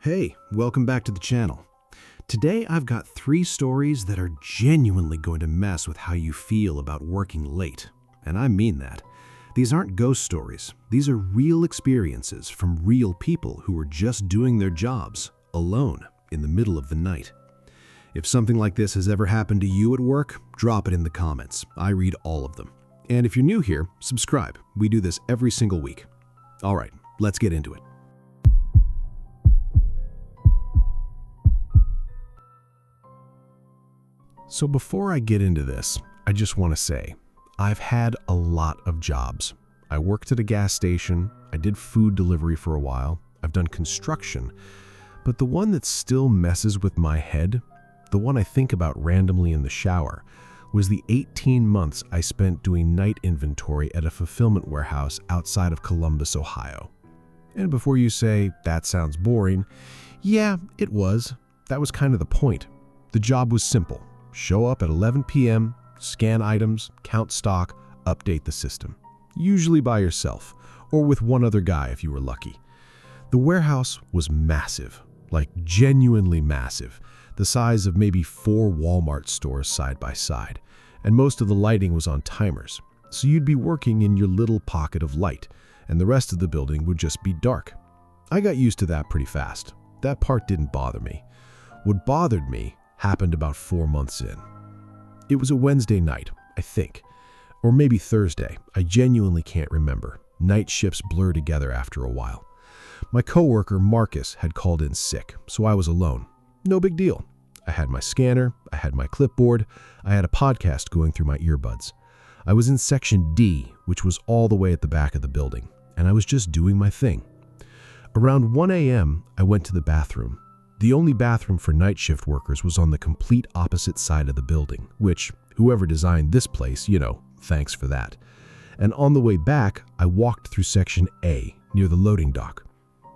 Hey, welcome back to the channel. Today I've got 3 stories that are genuinely going to mess with how you feel about working late. And I mean that. These aren't ghost stories. These are real experiences from real people who are just doing their jobs, alone, in the middle of the night. If something like this has ever happened to you at work, drop it in the comments. I read all of them. And if you're new here, subscribe. We do this every single week. All right, let's get into it. So before I get into this, I just want to say, I've had a lot of jobs. I worked at a gas station, I did food delivery for a while, I've done construction, but the one that still messes with my head, the one I think about randomly in the shower, was the 18 months I spent doing night inventory at a fulfillment warehouse outside of Columbus, Ohio. And before you say, that sounds boring, yeah, it was. That was kind of the point. The job was simple. Show up at 11 p.m., scan items, count stock, update the system. Usually by yourself, or with one other guy if you were lucky. The warehouse was massive, like genuinely massive, the size of maybe 4 Walmart stores side by side, and most of the lighting was on timers, so you'd be working in your little pocket of light, and the rest of the building would just be dark. I got used to that pretty fast. That part didn't bother me. What bothered me happened about 4 months in. It was a Wednesday night, I think, or maybe Thursday. I genuinely can't remember. Night shifts blur together after a while. My coworker, Marcus, had called in sick, so I was alone. No big deal. I had my scanner, I had my clipboard, I had a podcast going through my earbuds. I was in section D, which was all the way at the back of the building, and I was just doing my thing. Around 1 a.m., I went to the bathroom. The only bathroom for night shift workers was on the complete opposite side of the building, which, whoever designed this place, thanks for that. And on the way back, I walked through section A, near the loading dock.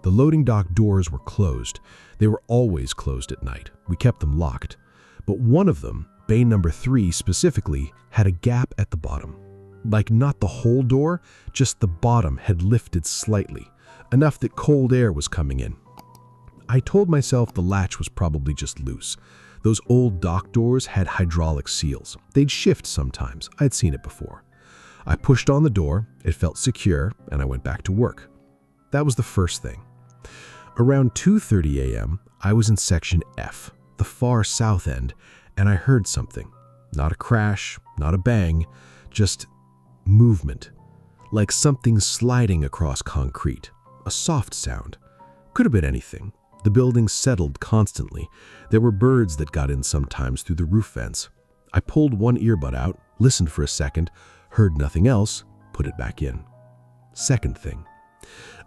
The loading dock doors were closed. They were always closed at night. We kept them locked. But one of them, bay number 3 specifically, had a gap at the bottom. Like not the whole door, just the bottom had lifted slightly, enough that cold air was coming in. I told myself the latch was probably just loose. Those old dock doors had hydraulic seals. They'd shift sometimes. I'd seen it before. I pushed on the door, it felt secure, and I went back to work. That was the first thing. Around 2:30 a.m., I was in section F, the far south end, and I heard something. Not a crash, not a bang, just movement. Like something sliding across concrete. A soft sound. Could have been anything. The building settled constantly. There were birds that got in sometimes through the roof vents. I pulled one earbud out, listened for a second, heard nothing else, put it back in. Second thing.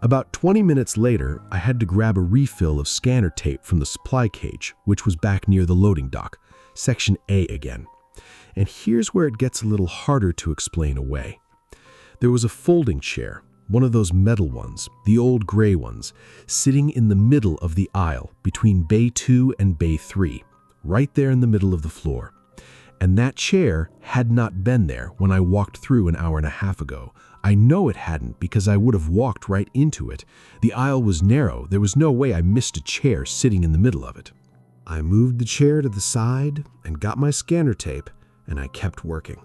About 20 minutes later, I had to grab a refill of scanner tape from the supply cage, which was back near the loading dock, section A again. And here's where it gets a little harder to explain away. There was a folding chair, one of those metal ones, the old gray ones, sitting in the middle of the aisle between bay 2 and bay 3, right there in the middle of the floor. And that chair had not been there when I walked through an hour and a half ago. I know it hadn't because I would have walked right into it. The aisle was narrow. There was no way I missed a chair sitting in the middle of it. I moved the chair to the side and got my scanner tape, and I kept working.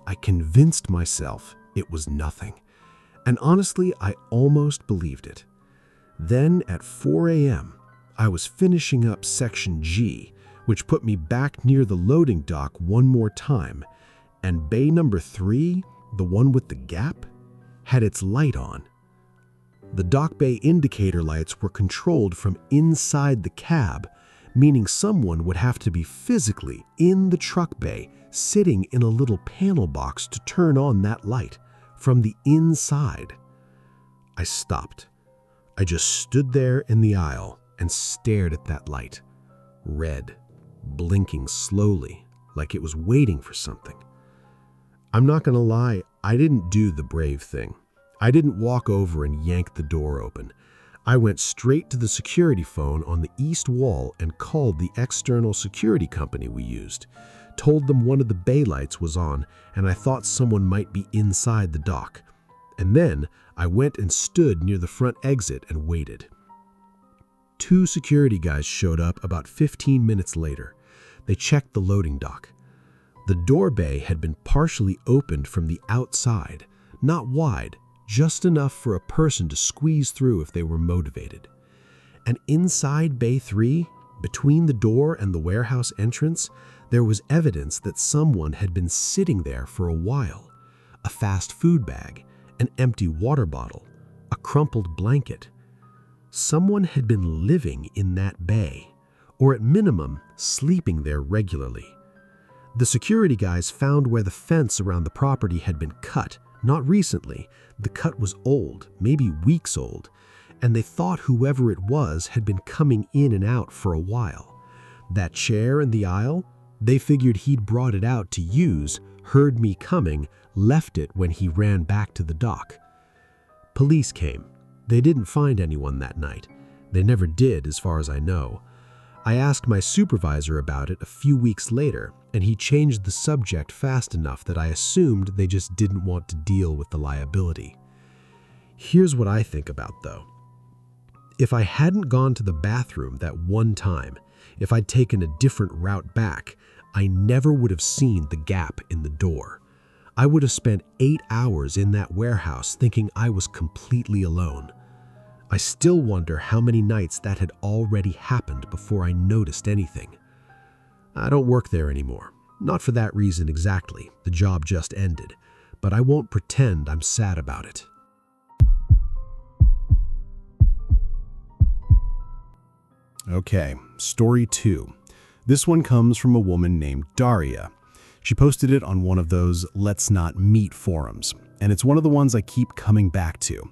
I convinced myself it was nothing. And honestly, I almost believed it. Then at 4 a.m., I was finishing up section G, which put me back near the loading dock one more time, and bay number 3, the one with the gap, had its light on. The dock bay indicator lights were controlled from inside the cab, meaning someone would have to be physically in the truck bay, sitting in a little panel box to turn on that light. From the inside. I stopped. I just stood there in the aisle and stared at that light. Red, blinking slowly, like it was waiting for something. I'm not gonna lie, I didn't do the brave thing. I didn't walk over and yank the door open. I went straight to the security phone on the east wall and called the external security company we used. Told them one of the bay lights was on and I thought someone might be inside the dock. And then I went and stood near the front exit and waited. 2 security guys showed up about 15 minutes later. They checked the loading dock. The door bay had been partially opened from the outside, not wide, just enough for a person to squeeze through if they were motivated. And inside Bay 3, between the door and the warehouse entrance, there was evidence that someone had been sitting there for a while. A fast food bag, an empty water bottle, a crumpled blanket. Someone had been living in that bay, or at minimum, sleeping there regularly. The security guys found where the fence around the property had been cut. Not recently, the cut was old, maybe weeks old, and they thought whoever it was had been coming in and out for a while. That chair in the aisle, they figured he'd brought it out to use, heard me coming, left it when he ran back to the dock. Police came. They didn't find anyone that night. They never did, as far as I know. I asked my supervisor about it a few weeks later, and he changed the subject fast enough that I assumed they just didn't want to deal with the liability. Here's what I think about, though. If I hadn't gone to the bathroom that one time, if I'd taken a different route back, I never would have seen the gap in the door. I would have spent 8 hours in that warehouse thinking I was completely alone. I still wonder how many nights that had already happened before I noticed anything. I don't work there anymore. Not for that reason exactly. The job just ended. But I won't pretend I'm sad about it. Okay, story 2. This one comes from a woman named Daria. She posted it on one of those LetsNotMeet forums, and it's one of the ones I keep coming back to.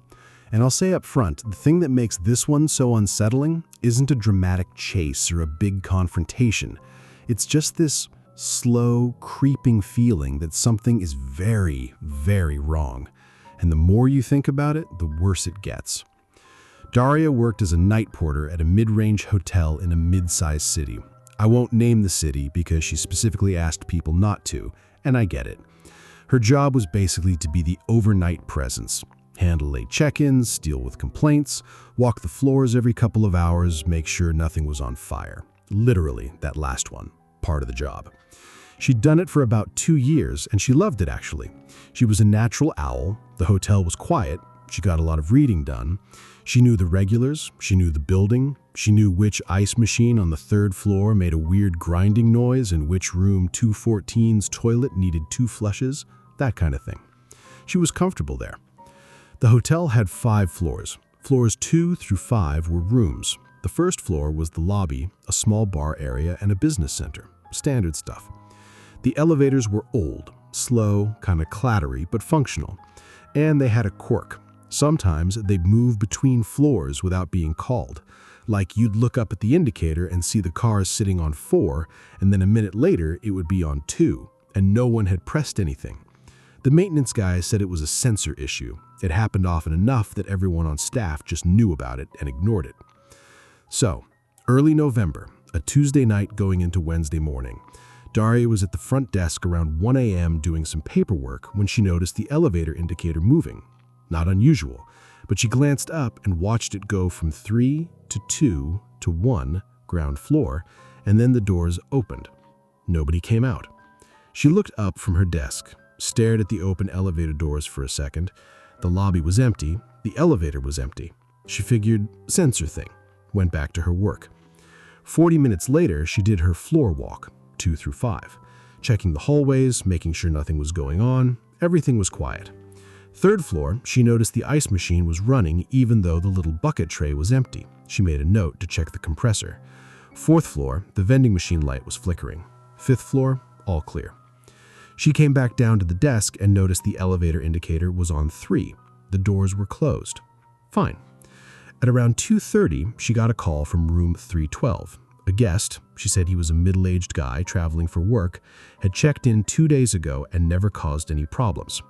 And I'll say up front, the thing that makes this one so unsettling isn't a dramatic chase or a big confrontation. It's just this slow, creeping feeling that something is very, very wrong. And the more you think about it, the worse it gets. Daria worked as a night porter at a mid-range hotel in a mid-sized city. I won't name the city because she specifically asked people not to, and I get it. Her job was basically to be the overnight presence. Handle late check-ins, deal with complaints, walk the floors every couple of hours, make sure nothing was on fire. Literally, that last one, part of the job. She'd done it for about 2 years, and she loved it actually. She was a natural owl, the hotel was quiet, she got a lot of reading done. She knew the regulars, she knew the building, she knew which ice machine on the 3rd floor made a weird grinding noise and which room 214's toilet needed 2 flushes, that kind of thing. She was comfortable there. The hotel had 5 floors. Floors 2 through 5 were rooms. The 1st floor was the lobby, a small bar area, and a business center. Standard stuff. The elevators were old, slow, kind of clattery, but functional. And they had a quirk. Sometimes they'd move between floors without being called. Like you'd look up at the indicator and see the cars sitting on 4, and then a minute later it would be on 2, and no one had pressed anything. The maintenance guy said it was a sensor issue. It happened often enough that everyone on staff just knew about it and ignored it. So, early November, a Tuesday night going into Wednesday morning, Daria was at the front desk around 1 a.m. doing some paperwork when she noticed the elevator indicator moving. Not unusual, but she glanced up and watched it go from 3 to 2 to 1, ground floor, and then the doors opened. Nobody came out. She looked up from her desk, stared at the open elevator doors for a second. The lobby was empty, the elevator was empty. She figured, sensor thing, went back to her work. 40 minutes later, she did her floor walk, 2 through 5, checking the hallways, making sure nothing was going on. Everything was quiet. 3rd floor, she noticed the ice machine was running even though the little bucket tray was empty. She made a note to check the compressor. 4th floor, the vending machine light was flickering. 5th floor, all clear. She came back down to the desk and noticed the elevator indicator was on 3. The doors were closed. Fine. At around 2:30, she got a call from room 312. A guest, she said he was a middle-aged guy traveling for work, had checked in 2 days ago and never caused any problems.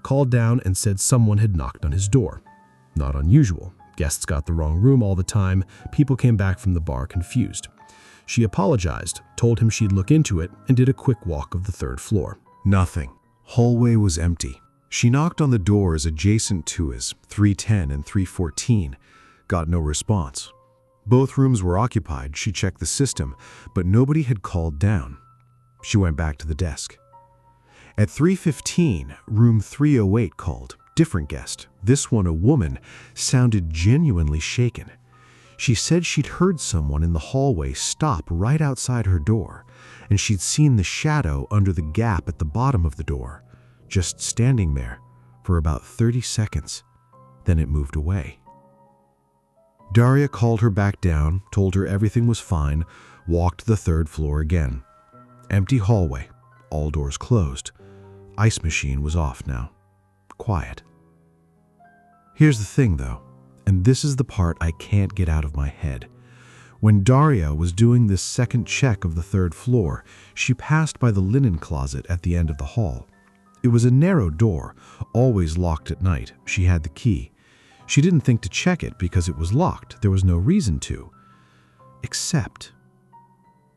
Called down and said someone had knocked on his door. Not unusual. Guests got the wrong room all the time. People came back from the bar confused. She apologized, told him she'd look into it, and did a quick walk of the 3rd floor. Nothing. Hallway was empty. She knocked on the doors adjacent to his 310 and 314. Got no response. Both rooms were occupied. She checked the system, but nobody had called down. She went back to the desk. At 3:15, room 308 called. Different guest. This one, a woman, sounded genuinely shaken. She said she'd heard someone in the hallway stop right outside her door, and she'd seen the shadow under the gap at the bottom of the door, just standing there for about 30 seconds. Then it moved away. Daria called her back down, told her everything was fine, walked to the 3rd floor again. Empty hallway, all doors closed. Ice machine was off now. Quiet. Here's the thing though, and this is the part I can't get out of my head. When Daria was doing this second check of the 3rd floor, she passed by the linen closet at the end of the hall. It was a narrow door, always locked at night. She had the key. She didn't think to check it because it was locked. There was no reason to. Except,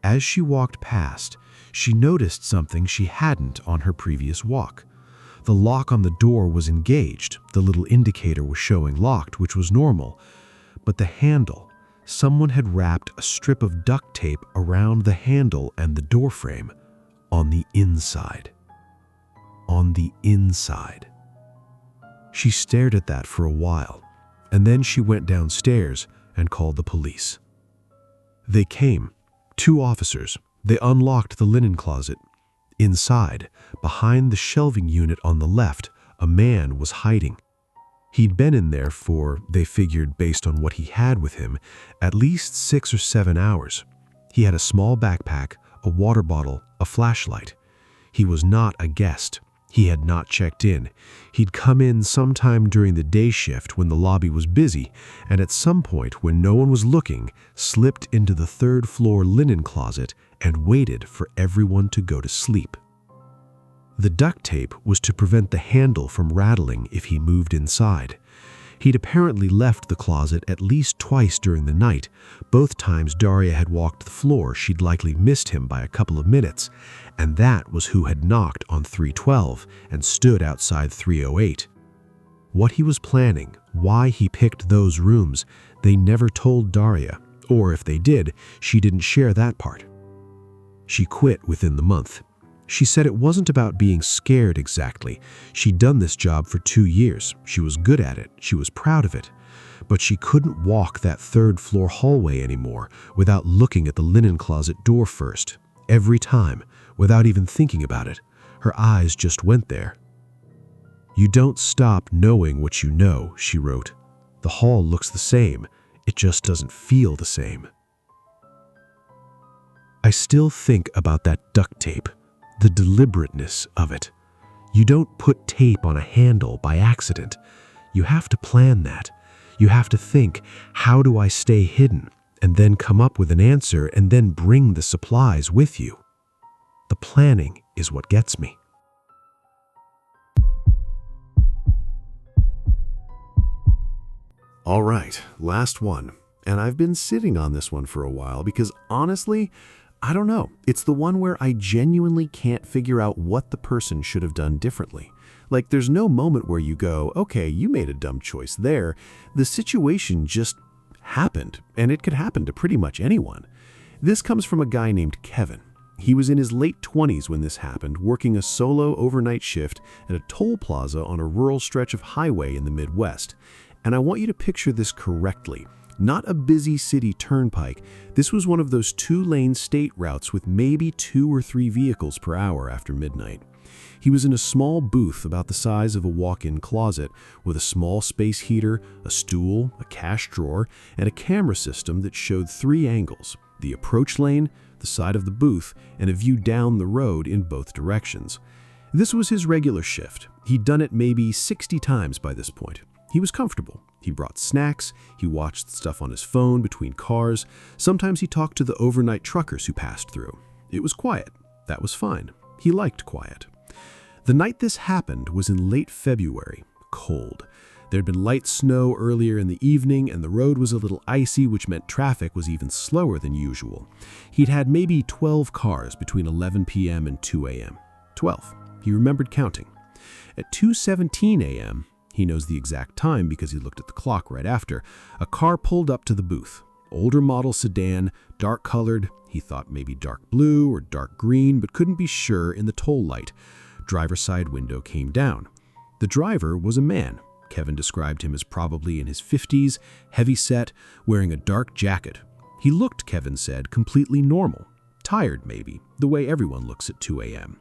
as she walked past, she noticed something she hadn't on her previous walk. The lock on the door was engaged. The little indicator was showing locked, which was normal. But the handle, someone had wrapped a strip of duct tape around the handle and the door frame on the inside. On the inside. She stared at that for a while, and then she went downstairs and called the police. They came, 2 officers. They unlocked the linen closet. Inside, behind the shelving unit on the left, a man was hiding. He'd been in there for, they figured based on what he had with him, at least 6 or 7 hours. He had a small backpack, a water bottle, a flashlight. He was not a guest. He had not checked in. He'd come in sometime during the day shift when the lobby was busy, and at some point when no one was looking, slipped into the 3rd floor linen closet and waited for everyone to go to sleep. The duct tape was to prevent the handle from rattling if he moved inside. He'd apparently left the closet at least twice during the night. Both times Daria had walked the floor, she'd likely missed him by a couple of minutes, and that was who had knocked on 312 and stood outside 308. What he was planning, why he picked those rooms, they never told Daria, or if they did, she didn't share that part. She quit within the month. She said it wasn't about being scared exactly. She'd done this job for 2 years. She was good at it. She was proud of it. But she couldn't walk that 3rd floor hallway anymore without looking at the linen closet door first. Every time, without even thinking about it. Her eyes just went there. "You don't stop knowing what you know," she wrote. "The hall looks the same. It just doesn't feel the same." I still think about that duct tape. The deliberateness of it. You don't put tape on a handle by accident. You have to plan that. You have to think, how do I stay hidden? And then come up with an answer and then bring the supplies with you. The planning is what gets me. All right, last one. And I've been sitting on this one for a while because honestly, I don't know. It's the one where I genuinely can't figure out what the person should have done differently. Like, there's no moment where you go, okay, you made a dumb choice there. The situation just happened, and it could happen to pretty much anyone. This comes from a guy named Kevin. He was in his late 20s when this happened, working a solo overnight shift at a toll plaza on a rural stretch of highway in the Midwest. And I want you to picture this correctly. Not a busy city turnpike. This was one of those 2-lane state routes with maybe 2 or 3 vehicles per hour after midnight. He was in a small booth about the size of a walk-in closet with a small space heater, a stool, a cash drawer, and a camera system that showed 3 angles: the approach lane, the side of the booth, and a view down the road in both directions. This was his regular shift. He'd done it maybe 60 times by this point. He was comfortable. He brought snacks, he watched stuff on his phone between cars. Sometimes he talked to the overnight truckers who passed through. It was quiet. That was fine. He liked quiet. The night this happened was in late February, cold. There'd been light snow earlier in the evening, and the road was a little icy, which meant traffic was even slower than usual. He'd had maybe 12 cars between 11 p.m. and 2 a.m. 12. He remembered counting. At 2:17 a.m., he knows the exact time because he looked at the clock right after, a car pulled up to the booth. Older model sedan, dark-colored, he thought maybe dark blue or dark green, but couldn't be sure in the toll light. Driver's side window came down. The driver was a man. Kevin described him as probably in his 50s, heavy-set, wearing a dark jacket. He looked, Kevin said, completely normal. Tired, maybe, the way everyone looks at 2 a.m.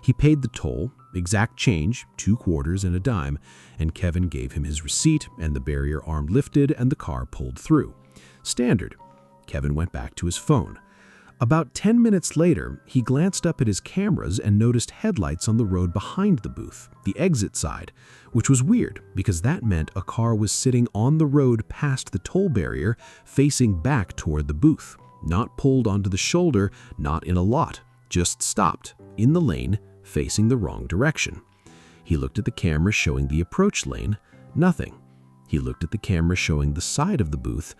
He paid the toll, exact change, 2 quarters and a dime, and Kevin gave him his receipt, and the barrier arm lifted and the car pulled through. Standard. Kevin went back to his phone. About 10 minutes later, he glanced up at his cameras and noticed headlights on the road behind the booth, the exit side, which was weird because that meant a car was sitting on the road past the toll barrier, facing back toward the booth. Not pulled onto the shoulder, not in a lot, just stopped, in the lane, facing the wrong direction. He looked at the camera showing the approach lane, nothing. He looked at the camera showing the side of the booth.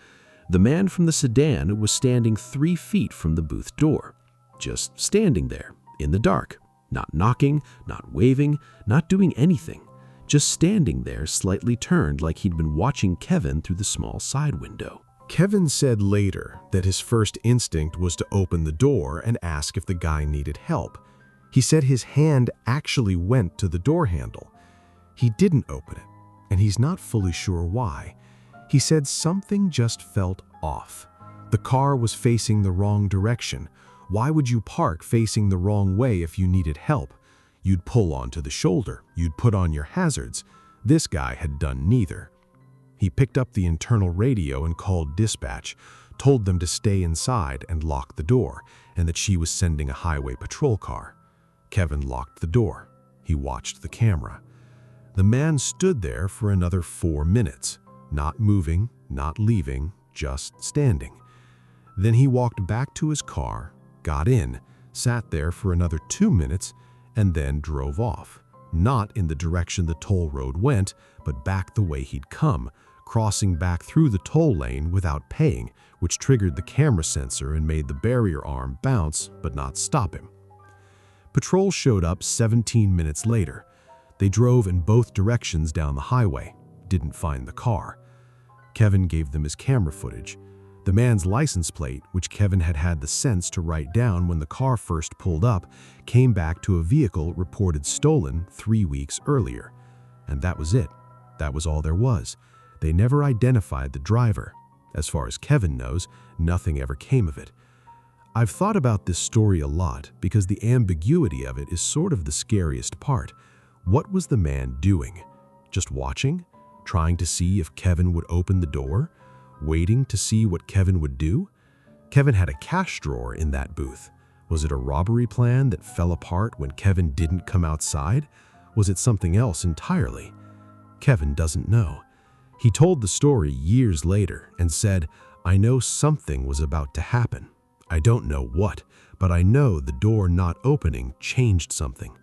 The man from the sedan was standing 3 feet from the booth door, just standing there, in the dark, not knocking, not waving, not doing anything, just standing there slightly turned like he'd been watching Kevin through the small side window. Kevin said later that his first instinct was to open the door and ask if the guy needed help. He said his hand actually went to the door handle. He didn't open it, and he's not fully sure why. He said something just felt off. The car was facing the wrong direction. Why would you park facing the wrong way if you needed help? You'd pull onto the shoulder. You'd put on your hazards. This guy had done neither. He picked up the internal radio and called dispatch, told them to stay inside and lock the door, and that she was sending a highway patrol car. Kevin locked the door. He watched the camera. The man stood there for another 4 minutes, not moving, not leaving, just standing. Then he walked back to his car, got in, sat there for another 2 minutes, and then drove off. Not in the direction the toll road went, but back the way he'd come, crossing back through the toll lane without paying, which triggered the camera sensor and made the barrier arm bounce but not stop him. Patrol showed up 17 minutes later. They drove in both directions down the highway, didn't find the car. Kevin gave them his camera footage. The man's license plate, which Kevin had had the sense to write down when the car first pulled up, came back to a vehicle reported stolen 3 weeks earlier. And that was it. That was all there was. They never identified the driver. As far as Kevin knows, nothing ever came of it. I've thought about this story a lot because the ambiguity of it is sort of the scariest part. What was the man doing? Just watching? Trying to see if Kevin would open the door? Waiting to see what Kevin would do? Kevin had a cash drawer in that booth. Was it a robbery plan that fell apart when Kevin didn't come outside? Was it something else entirely? Kevin doesn't know. He told the story years later and said, "I know something was about to happen. I don't know what, but I know the door not opening changed something."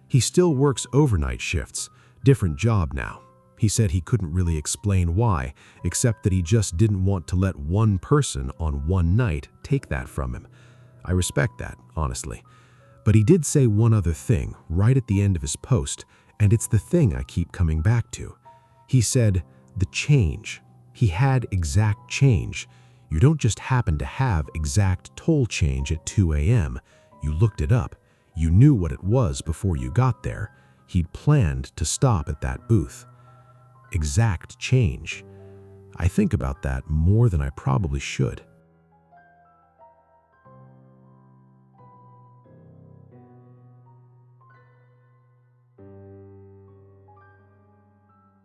He still works overnight shifts, different job now. He said he couldn't really explain why, except that he just didn't want to let one person on one night take that from him. I respect that, honestly. But he did say one other thing right at the end of his post, and it's the thing I keep coming back to. He said, the change. He had exact change. You don't just happen to have exact toll change at 2 a.m. You looked it up. You knew what it was before you got there. He'd planned to stop at that booth. Exact change. I think about that more than I probably should.